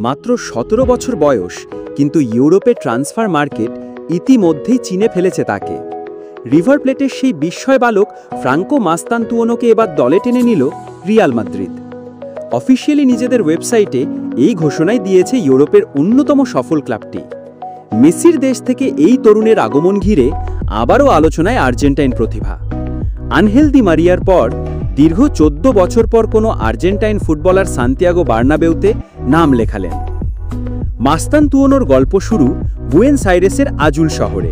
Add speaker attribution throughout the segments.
Speaker 1: মাত্র ১৭ বছর বয়স, কিন্তু ইউরোপের ট্রান্সফার মার্কেট ইতিমধ্যেই চিনে ফেলেছে তাকে। রিভার প্লেটের সেই বিস্ময় বালক ফ্রাঙ্কো মাস্তান্তুওনোকে এবার দলে টেনে নিল রিয়াল মাদ্রিদ। অফিসিয়ালি নিজেদের ওয়েবসাইটে এই ঘোষণাই দিয়েছে ইউরোপের অন্যতম সফল ক্লাবটি। মেসির দেশ থেকে এই তরুণের আগমন ঘিরে আবারও আলোচনায় আর্জেন্টাইন প্রতিভা। আনহেল দি মারিয়ার পর দীর্ঘ ১৪ বছর পর কোনো আর্জেন্টাইন ফুটবলার সান্তিয়াগো বার্নাবেউতে নাম লেখালেন। মাস্তান্তুওনোর গল্প শুরু বুয়েনস আইরেসের আজুল শহরে।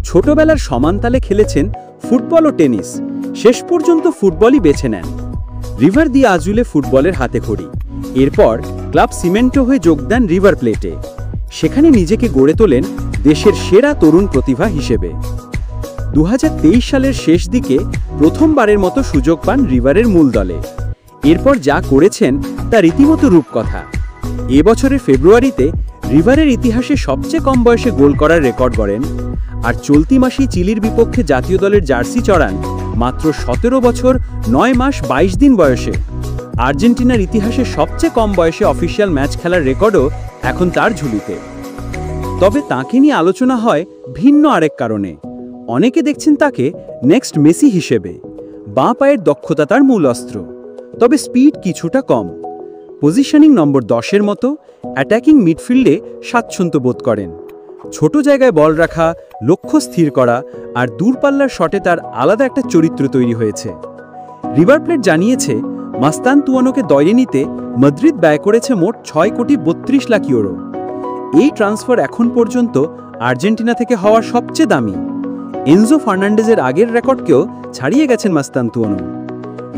Speaker 1: ছোটবেলার সমানতালে খেলেছেন ফুটবল ও টেনিস, শেষ পর্যন্ত ফুটবলই বেছে নেন। রিভার দি আজুলে ফুটবলের হাতেখড়ি। এরপর ক্লাব সিমেন্টো হয়ে যোগ দেন রিভার প্লেটে। সেখানে নিজেকে গড়ে তোলেন দেশের সেরা তরুণ প্রতিভা হিসেবে। ২০২৩ সালের শেষ দিকে প্রথমবারের মতো সুযোগ পান রিভারের মূল দলে। এরপর যা করেছেন তা রীতিমতো রূপকথা। এবছরের ফেব্রুয়ারিতে রিভারের ইতিহাসে সবচেয়ে কম বয়সে গোল করার রেকর্ড গড়েন, আর চলতি মাসেই চিলির বিপক্ষে জাতীয় দলের জার্সি চড়ান মাত্র ১৭ বছর ৯ মাস ২২ দিন বয়সে। আর্জেন্টিনার ইতিহাসে সবচেয়ে কম বয়সে অফিসিয়াল ম্যাচ খেলার রেকর্ডও এখন তার ঝুলিতে। তবে তাঁকে নিয়ে আলোচনা হয় ভিন্ন আরেক কারণে। অনেকে দেখছেন তাকে নেক্সট মেসি হিসেবে। বাঁ পায়ের দক্ষতা তার মূল অস্ত্র, তবে স্পিড কিছুটা কম। পজিশনিং নম্বর ১০-এর মতো অ্যাটাকিং মিডফিল্ডে স্বাচ্ছন্দ্য বোধ করেন। ছোট জায়গায় বল রাখা, লক্ষ্য স্থির করা আর দূরপাল্লার শটে তার আলাদা একটা চরিত্র তৈরি হয়েছে। রিভার প্লেট জানিয়েছে মাস্তান্তুওনোকে দলে নিতে মাদ্রিদ ব্যয় করেছে মোট ৬,৩২,০০,০০০ ইউরো। এই ট্রান্সফার এখন পর্যন্ত আর্জেন্টিনা থেকে হওয়া সবচেয়ে দামি। এনজো ফার্নান্ডেজের আগের রেকর্ডকেও ছাড়িয়ে গেছেন মাস্তান্তুওনো।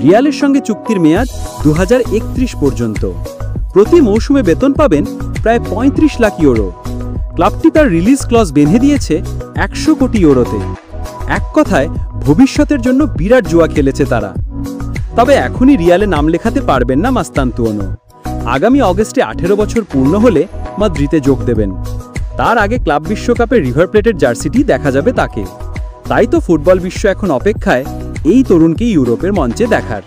Speaker 1: রিয়ালের সঙ্গে চুক্তির মেয়াদ ২০৩১ পর্যন্ত। প্রতি মৌসুমে বেতন পাবেন প্রায় ৩৫ লাখ ইউরো। ক্লাবটি তার রিলিজ ক্লজ বেঁধে দিয়েছে ১০০ কোটি ইউরোতে। এক কথায় ভবিষ্যতের জন্য বিরাট জুয়া খেলেছে তারা। তবে এখনই রিয়ালে নাম লেখাতে পারবেন না মাস্তান্তুওনো। আগামী অগস্টে ১৮ বছর পূর্ণ হলে মাদ্রিদে যোগ দেবেন। তার আগে ক্লাব বিশ্বকাপে রিভার প্লেটের জার্সিটি দেখা যাবে তাকে। তাই তো ফুটবল বিশ্ব এখন অপেক্ষায় এই তরুণকে ইউরোপের মঞ্চে দেখার।